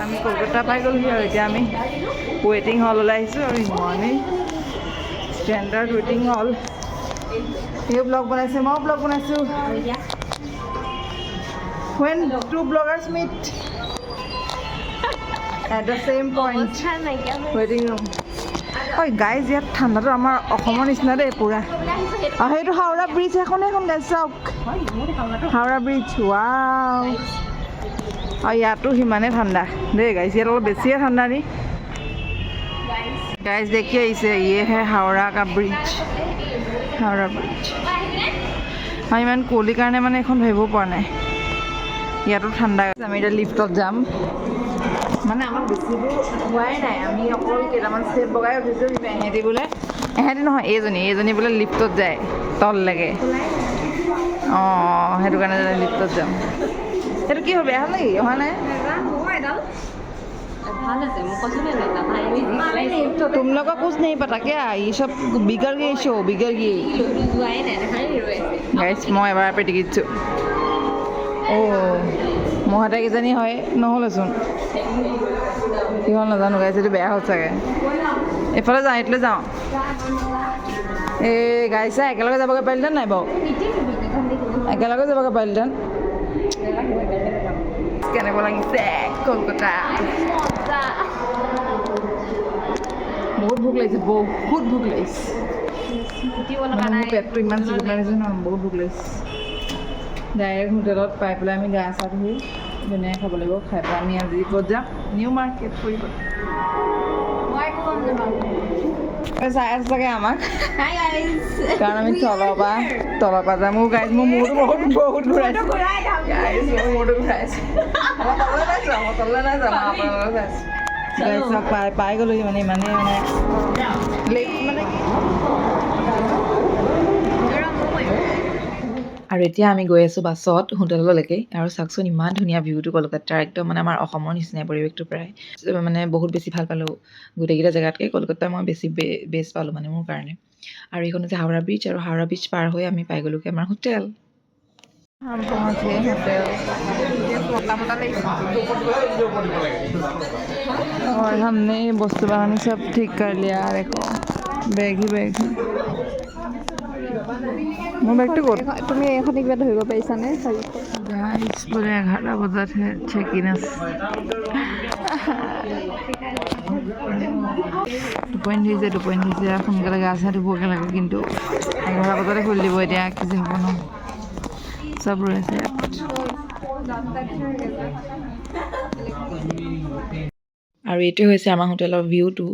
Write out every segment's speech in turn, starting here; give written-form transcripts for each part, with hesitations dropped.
আমি কলকাতা পাই গ'লোহি আৰু এতিয়া আমি ৱেটিং হললৈ আহিছোঁ আৰু ইমানেই ষ্টেণ্ডাৰ্ড ৱেটিং হল এই ব্লগ বনাইছে মই ব্লগ বনাইছোঁ when two bloggers meet at the same point waiting room ঐ গাইজ ইয়াত ঠাণ্ডাটো আমাৰ অসমৰ নিচিনা দেই পূৰা আৰু সেইটো হাওৰা ব্ৰিজ এখন গাইজ চাওক হাওৰা ব্ৰিজ ৱাও আৰু ইয়াতো সিমানে ঠাণ্ডা দেই গাইজ ইয়াত অলপ বেছিয়ে ঠাণ্ডা নি গাইজ দেখি আহিছে ইয়ে হে হাওৰা কা ব্ৰিজ হাওৰা ব্ৰিজ মই ইমান কুঁৱলীৰ কাৰণে মানে এখন ভাবিব পৰা নাই ইয়াতো ঠাণ্ডা আমি এতিয়া লিফ্টত যাম মানে আমাক বেছি দূৰ হোৱাই নাই আমি অকল কেইটামান ষ্টেপ বগাই উঠিছোঁ এহেঁতি বোলে এহেঁতি নহয় এইজনী বোলে লিফ্টত যায় তললৈকে অঁ সেইটো কাৰণে লিফ্টত যাম সেইটো কি হ'ল বেয়া হ'ল নেকি অহা নাই तुम लोग का कुछ नहीं पता क्या ये सब बिगड़ गई शो बिगड़ गई गाइस मैं एबार पे टिकिट ओ মহাটা কিজানি হয় নহ'লেচোন কি হ'ল নাজানো গাইছ এইটো বেয়া হ'ল চাগে এইফালে যাওঁ এইটোলৈ যাওঁ এই গাইছা একেলগে যাবগৈ পাৰিলেহেঁতেন নাই বাৰু একেলগে যাবগৈ পাৰিলেহেঁতেন কেনেকুৱা লাগিছে কলকাতা বহুত ভোক লাগিছে বহুত ভোক লাগিছে পেটটো ইমান চিকুট মাৰিছে ন বহুত ভোক লাগিছে ডাইৰেক্ট হোটেলত পাই পেলাই আমি গা চা ধুই ধুনীয়াকৈ খাব লাগিব খাই পেলাই আমি আজি ক'ত যাম নিউ মাৰ্কেট ফুৰিব চাই আছে চাগে আমাক কাৰণ আমি তলৰ পৰা যাম মোৰ গাইজ মোৰ মূৰটো বহুত ঘূৰাইছে গাইজ মোৰ মূৰটো ঘূৰাইছে মই তললৈ নাই যাম আপোনালোকৰ চাইছোঁ পাই গ'লোহি মানে ইমানেই মানে লেট মানে আৰু এতিয়া আমি গৈ আছোঁ বাছত হোটেললৈকে আৰু চাওকচোন ইমান ধুনীয়া ভিউটো কলকাতাৰ একদম মানে আমাৰ অসমৰ নিচিনাই পৰিৱেশটো প্ৰায় মানে বহুত বেছি ভাল পালোঁ গোটেইকেইটা জেগাতকৈ কলকাতা মই বেছি বেষ্ট পালোঁ মানে মোৰ কাৰণে আৰু এইখন হৈছে হাওৰা ব্ৰিজ আৰু হাওৰা ব্ৰিজ পাৰ হৈ আমি পাই গ'লোগৈ আমাৰ হোটেল और हमने বস্তু বাহানি सब ठीक कर लिया देखो बैग ही মোৰ বেগটো ক'ত তুমি এখন কিবা ধৰিব পাৰিছানে গাইছ বোলে 11 বজাতহে চেক ইন আছে টোপনি ধৰিছে সোনকালে গা চা ধুবগৈ লাগে কিন্তু 11 বজাতে খুলি দিব এতিয়া কি যে হ'ব ন চব ৰৈছে আৰু এইটোৱে হৈছে আমাৰ হোটেলৰ ভিউটো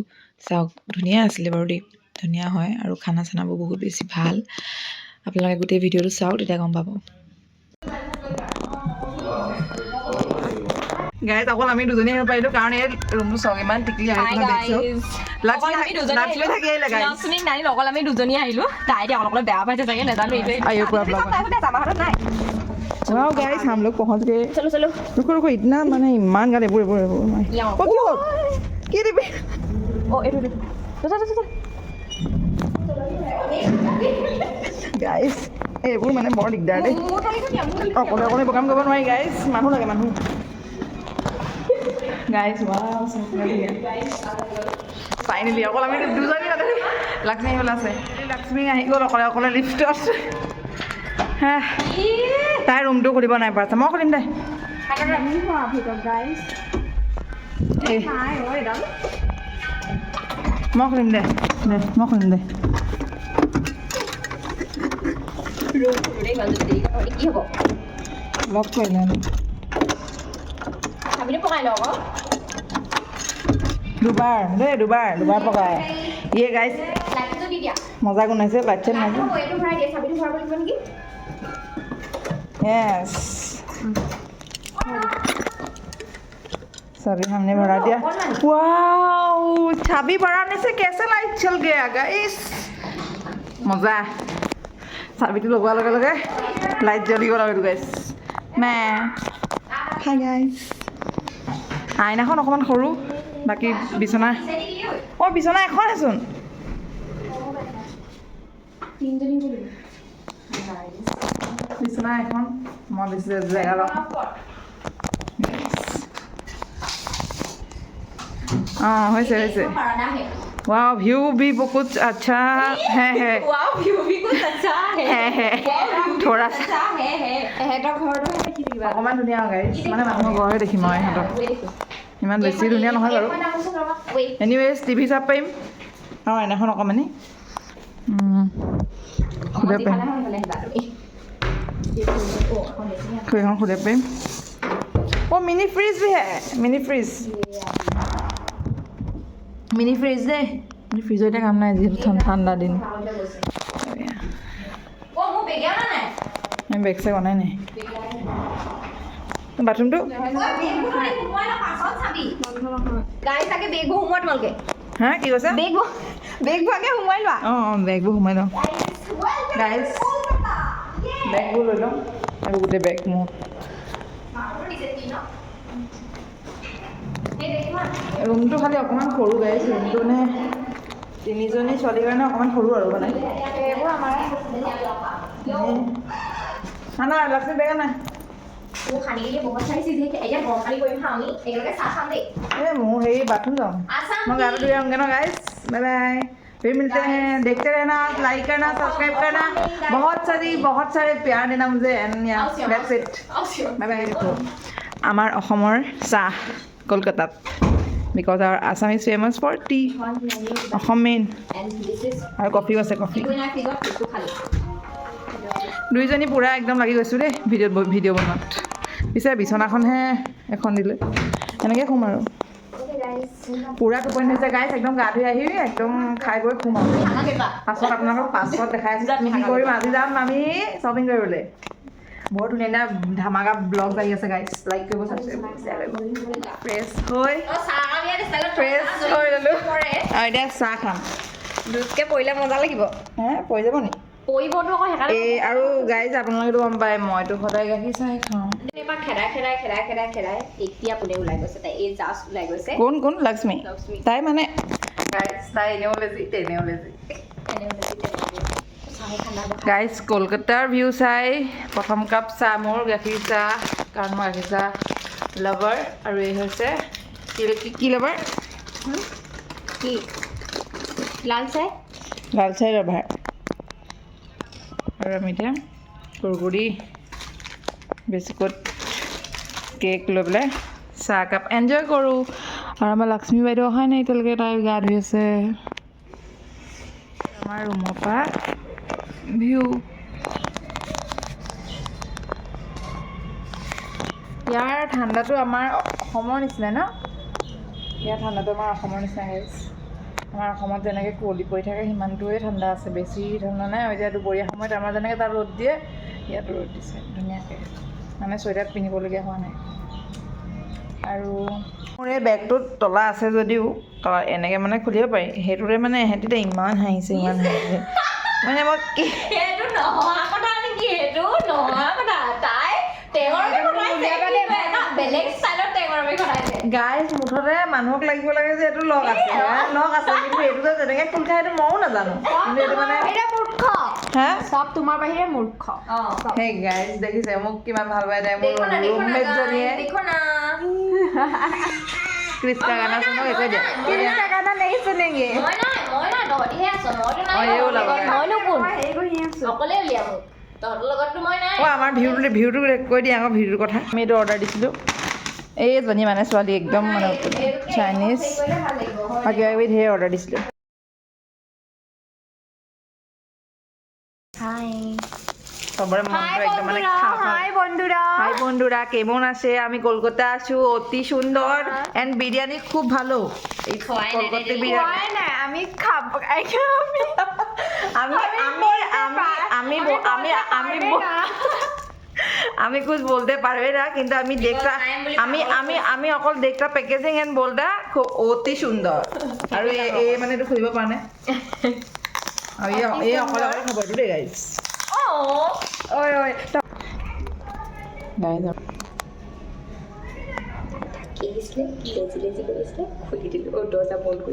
চাওক ধুনীয়া আছিলে বাৰু দেই ধুনীয়া হয় আৰু খানা চানাবোৰ বহুত বেছি ভাল আপোনালোকে গোটেই ভিডিঅ'টো চাওক তেতিয়া গম পাব গাইজ অকল আমি দুজনী আহিব পাৰিলোঁ কাৰণ এই ৰুমটো চাওক ইমান টিকলি অকল আমি দুজনী আহিলোঁ তাই এতিয়া অলপ বেয়া পাইছে চাগে নাজানো वाओ गाइस हम लोग पहुंच गए चलो रुको इतना माने ईमान गाने पूरे की रे ओ ए गाइस এইবোৰ মানে বৰ দিগদাৰ দেই অকলে প্ৰগ্ৰাম কৰিব নোৱাৰি গাইজ মানুহ লাগে মানুহ গাইজ ৱাও ফাইনেলি অকল আমি দুজনী লক্ষ্মী আহিবলৈ আছে লক্ষ্মী আহি গ'ল অকলে লিফ্টত হা তাই ৰুমটো খুলিব নাই পৰা মই খুলিম দে মই খুলিম দে লগ কৰিলে দুবাৰ পকাই ইয়ে গাইছ মজা গুণাইছে লাইট চাইট নাইছে यस चाबी हमने भरा दिया वाओ चाबी भराने से कैसे लाइट चल गया गाइस मजा चाबी तो लगवा लगे लाइट जली गल गाइस मैं हाय गाइस आईनाখন অকমান সৰু বাকি বিছনা বিছনা এখন আছোন বিছনা এখন মই বেছি জেগা লওঁ हाँ वैसे वैसे पराठा है वाह व्यू भी बहुत अच्छा है वाओ व्यू भी कुछ अच्छा है थोड़ा सा अच्छा है এহেঁতৰ ঘৰটো দেখি দিবা অকণমান ধুনীয়া গাইজ মানে মানুহৰ ঘৰহে দেখিম মই ইহঁতক ইমান বেছি ধুনীয়া নহয় বাৰু এনিৱেজ টিভি চাব পাৰিম আৰু এনাখন অকণমানি খুলিব পাৰিম খুৰীখন খুলিব পাৰিম ओ मिनी फ्रिज भी है मिनी फ्रिज मिनी फ्रिज दे फ्रिजर এতিয়া কাম নাই যিহেতু ঠাণ্ডা দিন আমি বেগ চেগ অনাই নাই বাথৰুমটো হা কি কৈছা অঁ অঁ বেগবোৰ সোমাই লওঁ গাইজ বেগবোৰ লৈ লওঁ আৰু গোটেই বেগ মোৰ ৰুমটো খালি অকণমান সৰু গাইজ ৰুমটো মানে তিনিজনী ছোৱালীৰ কাৰণে অকণমান সৰু আৰু মানে খানা লক্ষ্মী বেগা নাই মোৰ হেৰি বাথৰুম যাওঁ मैं गाना धुए होंगे ना गाइस बाय बाय फिर मिलते हैं देखते रहना लाइक करना सब्सक्राइब करना बहुत सारे प्यार देना मुझे एंड या दैट्स इट बाय बाय আমাৰ অসমৰ চাহ কলকাতাত because our Assam is famous for tea Assam main আৰু কফিও আছে কফি দুইজনী পূৰা একদম লাগি গৈছোঁ দেই ভিডিঅ' বনোৱাত পিছে বিচনাখনহে এখন দিলে এনেকৈ শুম আৰু পূৰা টোপনি হৈছে গাইছ একদম গা ধুই আহি একদম খাই বৈ শুম আৰু পাছত আপোনালোকক পাছত দেখাই আছোঁ কি কৰিম আজি যাম আমি শ্বপিং কৰিবলৈ বহুত ধুনীয়া ধামাকা ব্লগ আহি আছে গাইছ লাইক কৰিব ফ্ৰেছ হৈ ল'লোঁ আৰু এতিয়া চাহ খাম দুধকে পৰিলে মজা লাগিব হে পৰি যাব নি পৰিবতো আকৌ সেইকাৰণে এই আৰু গাইজ আপোনালোকেতো গম পায় মইতো সদায় গাখীৰ চাহে খাওঁ এবাৰ খেৰাই এতিয়া কোনে ওলাই গৈছে তাই এই জাষ্ট ওলাই গৈছে কোন লক্ষ্মী তাই মানে তাই এনেও লেজি তেনেও লেজি গাইজ কলকাতাৰ ভিউ চাই প্ৰথম কাপ চাহ মোৰ গাখীৰ চাহ কাৰণ মই গাখীৰ চাহ লাভাৰ আৰু এই হৈছে কি লাভাৰ কি লাল চাই লাভাৰ আৰু আমি এতিয়া কুৰকুৰি বিস্কুট কেক লৈ পেলাই চাহ কাপ এনজয় কৰোঁ আৰু আমাৰ লক্ষ্মী বাইদেউ অহাই নাই এতিয়ালৈকে তাই গা ধুই আছে আমাৰ ৰুমৰ পৰা ভিউ ইয়াৰ ঠাণ্ডাটো আমাৰ অসমৰ নিচিনা ন ইয়াৰ ঠাণ্ডাটো আমাৰ অসমৰ নিচিনা গাইছ আমাৰ অসমত যেনেকৈ কুঁৱলী পৰি থাকে সিমানটোৱে ঠাণ্ডা আছে বেছি ঠাণ্ডা নাই আৰু এতিয়া দুপৰীয়া সময়ত আমাৰ যেনেকৈ তাত ৰ'দ দিয়ে ইয়াতো ৰ'দ দিছে ধুনীয়াকৈ মানে চুৱেটাৰ পিন্ধিবলগীয়া হোৱা নাই আৰু মোৰ এই বেগটোত তলা আছে যদিও তলা এনেকৈ মানে খুলিব পাৰি সেইটোতে মানে এহেঁতিতে ইমান হাঁহিছে মানে মই কি সেইটো নহয় কথা নেকি সেইটো নহয় কথা তাই টেঙৰ বেলেগ ষ্টাইলত টেঙৰ আমি খটাইছে গাইজ মুঠতে মানুহক লাগিব লাগে যে এইটো লগ আছে কিন্তু এইটো যে যেনেকৈ খোল খাই সেইটো ময়ো নাজানো কিন্তু এইটো মানে মূৰ্খ হা চব তোমাৰ বাহিৰে মূৰ্খ সেই গাইজ দেখিছে মোক কিমান ভাল পাই তাই মোৰ ৰুমমেটজনীয়ে কৃষ্ণা গানা শুনক একো দিয়া কৃষ্ণা গানা নেই শুনেংগে মই নাই তহঁতিহে আছ মইতো নাই মইনো কোন অকলে উলিয়াম তহঁতৰ লগততো মই নাই আমাৰ ভিউটো কৈ দিয়া আকৌ ভিউটোৰ কথা আমি এইটো অৰ্ডাৰ দিছিলোঁ এইজনী মানে ছোৱালী একদম মানে চাইনিজ আৰু কিবা কিবি ধেৰ অৰ্ডাৰ দিছিলোঁ সবরে মনটা একদম মানে হাই বন্ধুরা কেমন আছে আমি কলকাতা আছো অতি সুন্দর এন্ড বিরিয়ানি খুব ভালো এই কলকাতা বিরিয়ানি না আমি খাব আমি कुछ बोलते পারবে না কিন্তু আমি দেখতা আমি অকল দেখতা প্যাকেজিং এন্ড বলতা খুব অতি সুন্দর আৰু এই মানে এটা খুলিব পাৰা নাই আৰু এই অকল খাব এইটো দেই গাইজ oi guys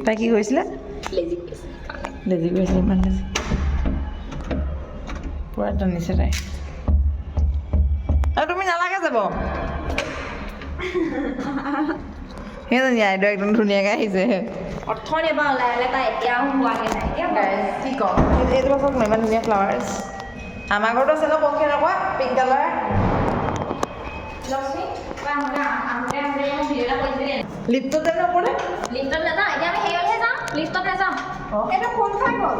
তাই কি কৈছিলে লেজি কৈছিলে ইমান লেজি পূৰা টানিছে তাই আৰু তুমি নালাগে যাব সেইজনী আইদেউ একদম ধুনীয়াকৈ আহিছে অৰ্থনি এবাৰ ওলাই আহিলে তাই এতিয়াও হোৱাগৈ নাই এতিয়া কি ক'ম এইটো বছৰ ইমান ধুনীয়া ফ্লাৱাৰ্ছ আমাৰ ঘৰতো আছে ন পক্ষী এনেকুৱা পিংক কালাৰ লক্ষ্মী আহোঁতে মোক ভিডিঅ' এটা কৰিছিলে লিফ্টত যাম নপৰে লিফ্টত নাযাওঁ এতিয়া আমি হেৰিয়লৈহে যাম লিফ্টত নাযাওঁ এইটো ফোন খাই গ'ল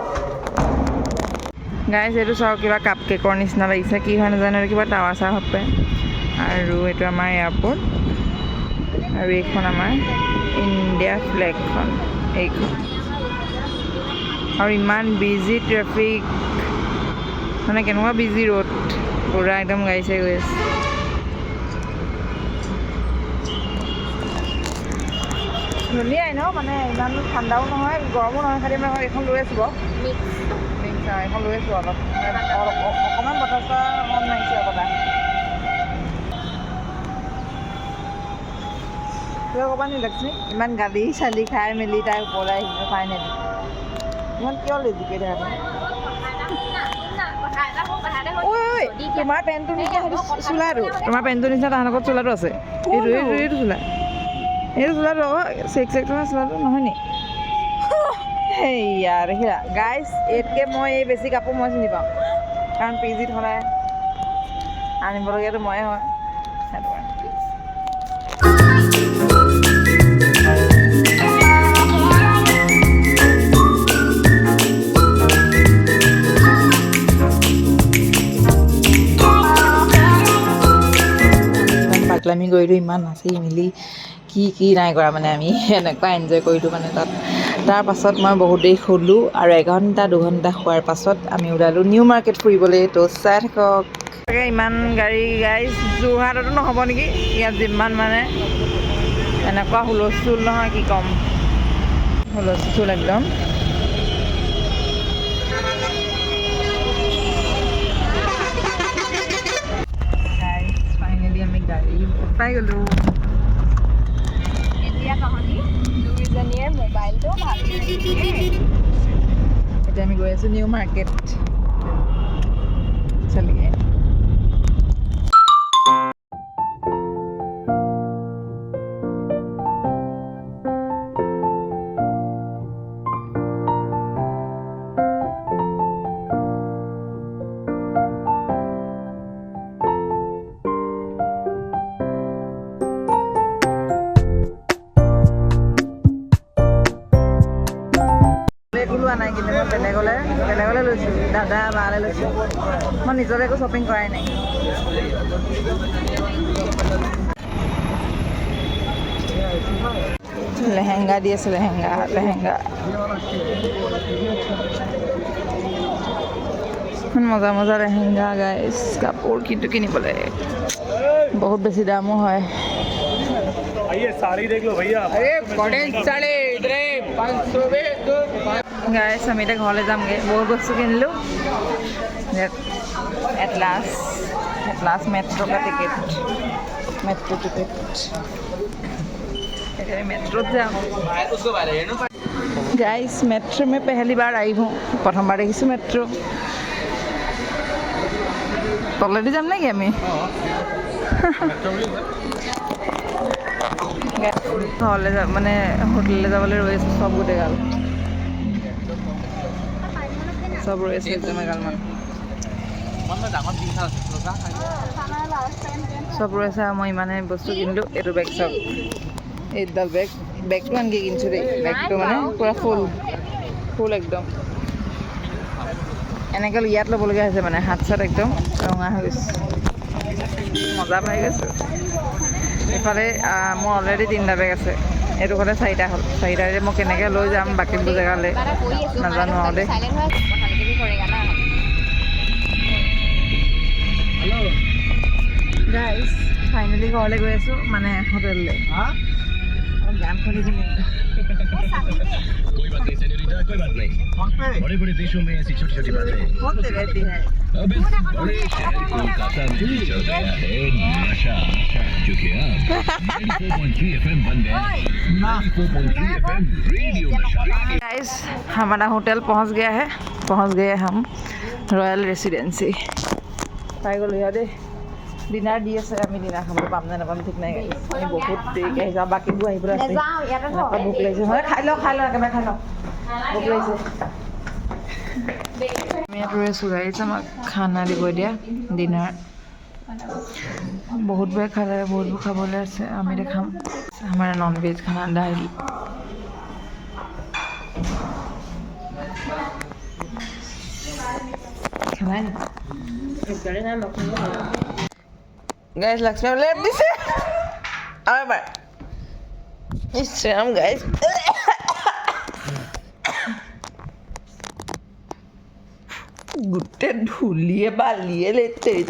গাইজ এইটো চাওক কিবা কাপ কেকৰ নিচিনা লাগিছে কি হয় নাজানো কিবা টাৱা চাৱা হ'ব পাৰে আৰু এইটো আমাৰ এয়াৰপৰ্ট আৰু এইখন আমাৰ ইণ্ডিয়া ফ্লেগখন এইখন আৰু ইমান বিজি ট্ৰেফিক মানে কেনেকুৱা বিজি ৰোড পূৰা একদম গাড়ী চাই গৈ আছে ধুনীয়াই ন মানে ইমান ঠাণ্ডাও নহয় গৰমো নহয় খালি মানে এইখন লৈ আছোঁ বাৰু এইখন লৈ আছোঁ অলপ অকণমান বতাহ মন নাহিছে বতাহ তই ক'বা নি লক্ষ্মী ইমান গালি চালি খাই মেলি তাই ওপৰলৈ আহিছে ফাইনেলি ইমান কিয় লেজিকৈ দেখা ঐ তোমাৰ পেণ্টটোৰ নিচিনা সেইটো চোলাটো তোমাৰ পেণ্টটোৰ নিচিনা তাহাঁতৰ লগত চোলাটো আছে এইটো চোলা এইটো চোলাটো চেক থকা চোলাটো নহয় নি সেয়া দেখিলা গাইজ এইতকৈ মই এই বেছি কাপোৰ মই চিনি পাওঁ কাৰণ পিজিত সদায় আনিবলগীয়াটো ময়ে হয় সেইটো কাৰণে পাগলামি কৰিলোঁ ইমান নাচি মেলি কি নাই কৰা মানে আমি এনেকুৱা এনজয় কৰিলোঁ মানে তাত তাৰপাছত মই বহুত দেৰি শুলোঁ আৰু 1-2 ঘণ্টা শোৱাৰ পাছত আমি ওলালোঁ নিউ মাৰ্কেট ফুৰিবলৈ তো চাই থাকক ইমান গাড়ী গাইজ যোৰহাটতো নহ'ব নেকি ইয়াত যিমান মানে এনেকুৱা হুলস্থুল নহয় কি ক'ম হুলস্থুল একদম ফাইনেলি আমি গাড়ী পাই গ'লোঁ এতিয়া তহঁতি দুইজনীয়ে মোবাইলটো ভাল এতিয়া আমি গৈ আছোঁ নিউ মাৰ্কেট চলিয়ে ওলোৱা নাই কিন্তু মই বেলেগলৈ লৈছোঁ দাদা বালৈ লৈছোঁ মই নিজলৈ একো শ্বপিং কৰাই নাই লেহেংগা দি আছে লেহেংগা মজা মজা লেহেংগা গাইজ কাপোৰ কিন্তু কিনিবলৈ বহুত বেছি দামো হয় গাইজ আমি এতিয়া ঘৰলৈ যামগৈ বহুত বস্তু কিনিলোঁ এট লাষ্ট मेट्रो का टिकट मेट्रो जाम गाइस मेट्रो में पहली बार आई हूँ प्रथम बार देखी मेट्रो तलेदी जाम ना कि आमी घरলৈ মানে হোটেললৈ যাবলৈ ৰৈ আছোঁ চব গোটেইগাল চব ৰৈ আছে একদম এগালমান চব ৰৈ আছে আৰু মই ইমানে বস্তু কিনিলোঁ এইটো বেগ চব এইডাল বেগটো আনকি কিনিছোঁ দেই বেগটো মানে পূৰা ফুল একদম এনেকৈ ইয়াত ল'বলগীয়া হৈছে মানে হাত চাত একদম ৰঙা হৈ গৈছে মজা পাই গৈছোঁ এইফালে মোৰ অলৰেডি 3টা বেগ আছে এইটো হ'লে 4টা হ'ল 4টাৰে মই কেনেকৈ লৈ যাম বাকীবোৰ জেগালৈ নাজানো আৰু দেই গাইজ ফাইনেলি ঘৰলৈ গৈ আছোঁ মানে হোটেললৈ গান শুনি কিনে कोई बात नहीं सेन्योरिटा कोई बात नहीं बड़े बड़े देशों में ऐसी छोटी छोटी बातें होते रहती है अब इस बड़े शहर कोलकाता में चल गया है नशा क्योंकि अब 94.3 FM बन गया 94.3 FM रेडियो नशा गाइस हमारा होटल पहुंच गए हम रॉयल रेसिडेंसी पाई गलो यार ডিনাৰ দি আছে আমি ডিনাৰ খাবলৈ পাম নে নাপাম ঠিক নাই আমি বহুত দেৰিকৈ আহিছোঁ বাকীবোৰ আহিবলৈ আছে এনেকুৱা ভোক লাগিছে মানে খাই লওঁ একেবাৰে খাই লওঁ ভোক লাগিছে আমি ইয়াত ৰৈ আছোঁ গাড়ীত আমাক খানা দিব দিয়া ডিনাৰ বহুতবোৰে খালে বহুতবোৰ খাবলৈ আছে আমি এতিয়া খাম আমাৰ নন ভেজ খানা দাইল খাবাই না গাইজ লক্ষ্মী লেপ দিছে আৰু এবাৰ ইছৰাম গাইজ গোটেই ধূলিয়ে বালিয়ে লেতেৰি